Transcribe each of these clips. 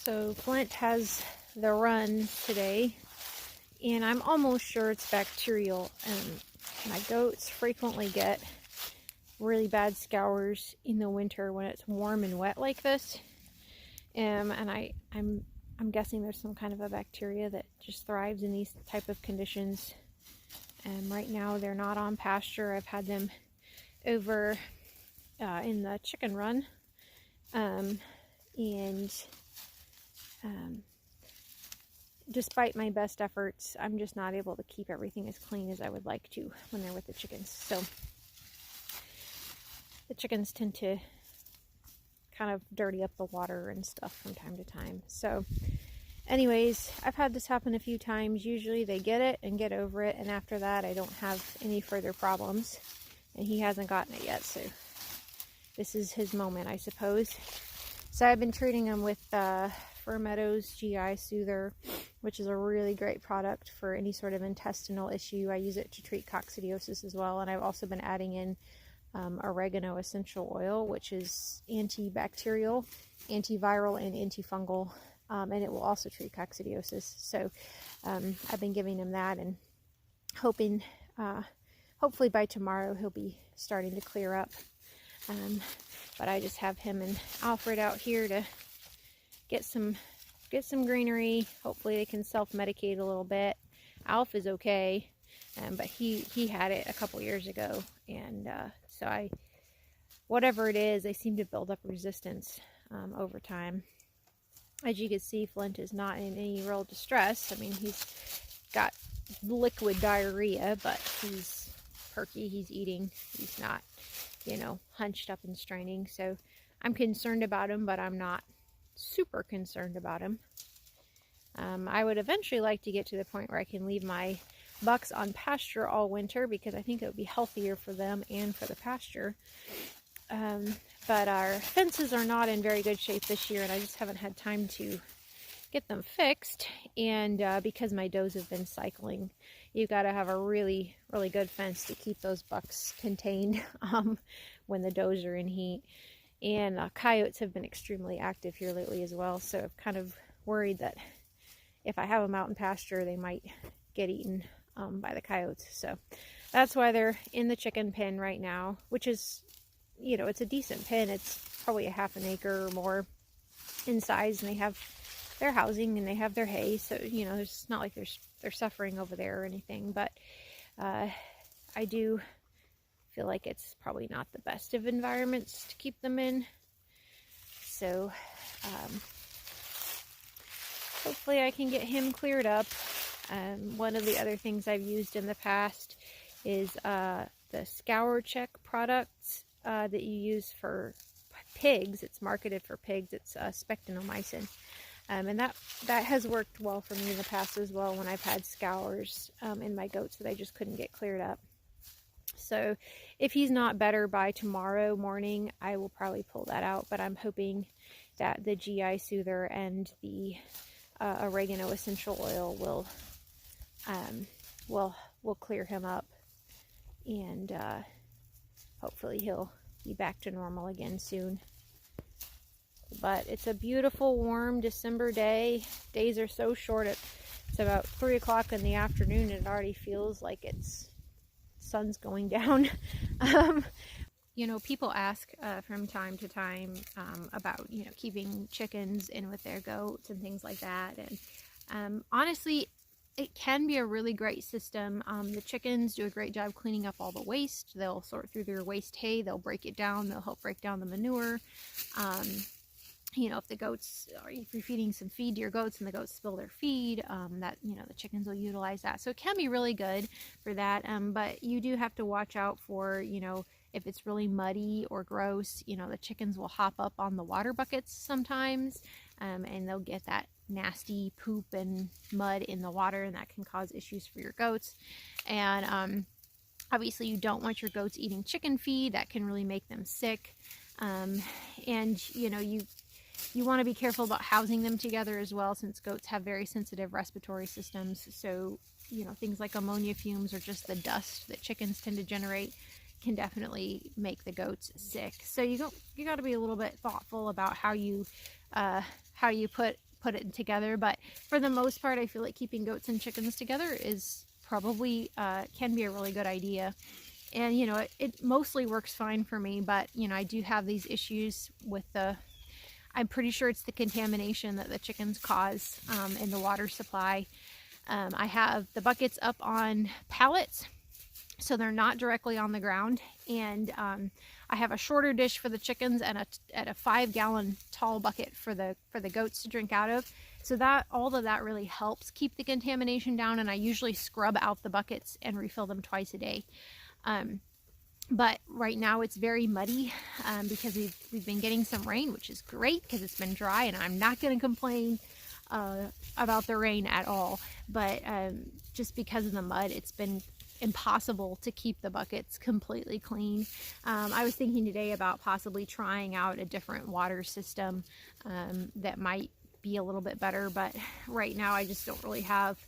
So Flint has the run today, and I'm almost sure it's bacterial. My goats frequently get really bad scours in the winter when it's warm and wet like this. And I'm guessing there's some kind of a bacteria that just thrives in these type of conditions. Right now they're not on pasture. I've had them over in the chicken run, and despite my best efforts, I'm just not able to keep everything as clean as I would like to when they're with the chickens. So the chickens tend to kind of dirty up the water and stuff from time to time. So anyways, I've had this happen a few times. Usually they get it and get over it, and after that I don't have any further problems, and he hasn't gotten it yet, so this is his moment, I suppose. So I've been treating him with Fir Meadows GI Soother, which is a really great product for any sort of intestinal issue. I use it to treat coccidiosis as well, and I've also been adding in oregano essential oil, which is antibacterial, antiviral, and antifungal, and it will also treat coccidiosis. So I've been giving him that, and hoping, hopefully by tomorrow he'll be starting to clear up. But I just have him and Alfred out here to get some greenery. Hopefully they can self-medicate a little bit. Alf is okay, but he had it a couple years ago, and so whatever it is, they seem to build up resistance over time. As you can see, Flint is not in any real distress. I mean, he's got liquid diarrhea, but he's perky, he's eating, he's not, you know, hunched up and straining. So I'm concerned about him, but I'm not super concerned about him. I would eventually like to get to the point where I can leave my bucks on pasture all winter, because I think it would be healthier for them and for the pasture. But our fences are not in very good shape this year, and I just haven't had time to get them fixed. And because my does have been cycling, you've got to have a really, really good fence to keep those bucks contained when the does are in heat. And coyotes have been extremely active here lately as well, so I'm kind of worried that if I have them out in pasture, they might get eaten by the coyotes. So that's why they're in the chicken pen right now, which is, you know, it's a decent pen. It's probably a half an acre or more in size, and they have their housing and they have their hay, so you know, it's not like they're suffering over there or anything. But I do feel like it's probably not the best of environments to keep them in. So hopefully I can get him cleared up. One of the other things I've used in the past is the Scour check products that you use for pigs. It's marketed for pigs. It's spectinomycin. And that has worked well for me in the past as well, when I've had scours in my goats that I just couldn't get cleared up. So if he's not better by tomorrow morning, I will probably pull that out, but I'm hoping that the GI Soother and the oregano essential oil will clear him up, and hopefully he'll be back to normal again soon. But it's a beautiful warm December day. Days are so short. It's about 3 o'clock in the afternoon, and it already feels like it's sun's going down. You know, people ask from time to time about, you know, keeping chickens in with their goats and things like that. And honestly, it can be a really great system. The chickens do a great job cleaning up all the waste. They'll sort through their waste hay. They'll break it down. They'll help break down the manure. You know, if the goats, or if you're feeding some feed to your goats and the goats spill their feed, that, you know, the chickens will utilize that. So it can be really good for that. But you do have to watch out for, you know, if it's really muddy or gross, you know, the chickens will hop up on the water buckets sometimes, and they'll get that nasty poop and mud in the water, and that can cause issues for your goats. And obviously you don't want your goats eating chicken feed. That can really make them sick. And, you know, you want to be careful about housing them together as well, since goats have very sensitive respiratory systems. So, you know, things like ammonia fumes or just the dust that chickens tend to generate can definitely make the goats sick. So you got to be a little bit thoughtful about how you put put it together. But for the most part, I feel like keeping goats and chickens together is probably can be a really good idea. And you know, it mostly works fine for me, but you know, I do have these issues with I'm pretty sure it's the contamination that the chickens cause in the water supply. I have the buckets up on pallets, so they're not directly on the ground, and I have a shorter dish for the chickens and a 5-gallon tall bucket for the goats to drink out of. So that all of that really helps keep the contamination down, and I usually scrub out the buckets and refill them twice a day. But right now it's very muddy because we've been getting some rain, which is great because it's been dry, and I'm not going to complain about the rain at all. But just because of the mud, it's been impossible to keep the buckets completely clean. I was thinking today about possibly trying out a different water system that might be a little bit better, but right now I just don't really have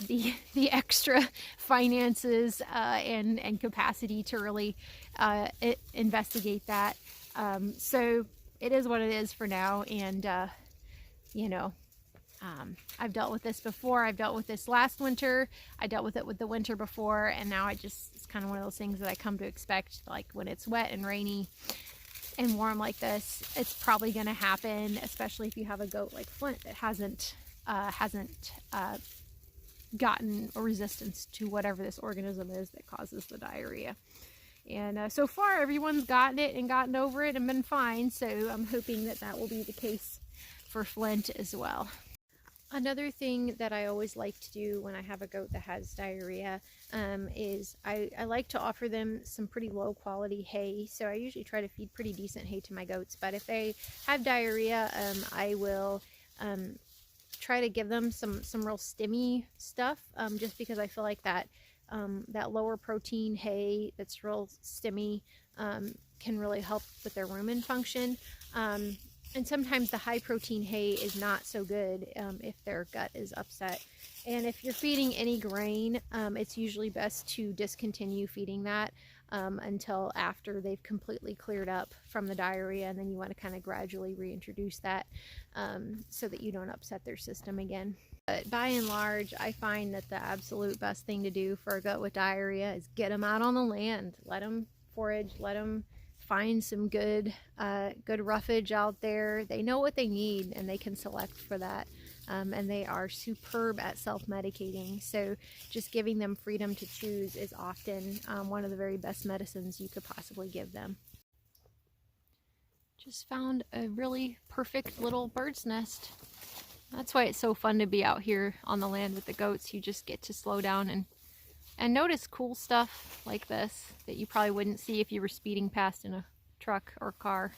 the extra finances and capacity to really investigate that. So it is what it is for now, and you know, I've dealt with this before. I've dealt with this last winter. I dealt with it with the winter before, and now it's kind of one of those things that I come to expect. Like when it's wet and rainy and warm like this, it's probably going to happen, especially if you have a goat like Flint that hasn't gotten a resistance to whatever this organism is that causes the diarrhea. And so far everyone's gotten it and gotten over it and been fine, so I'm hoping that that will be the case for Flint as well. Another thing that I always like to do when I have a goat that has diarrhea is I like to offer them some pretty low quality hay. So I usually try to feed pretty decent hay to my goats, but if they have diarrhea, I will try to give them some real stimmy stuff, just because I feel like that lower protein hay that's real stimmy can really help with their rumen function. And sometimes the high protein hay is not so good if their gut is upset. And if you're feeding any grain, it's usually best to discontinue feeding that until after they've completely cleared up from the diarrhea, and then you want to kind of gradually reintroduce that so that you don't upset their system again. But by and large, I find that the absolute best thing to do for a goat with diarrhea is get them out on the land, let them forage, let them find some good roughage out there. They know what they need and they can select for that. And they are superb at self-medicating. So just giving them freedom to choose is often one of the very best medicines you could possibly give them. Just found a really perfect little bird's nest. That's why it's so fun to be out here on the land with the goats. You just get to slow down and notice cool stuff like this that you probably wouldn't see if you were speeding past in a truck or car.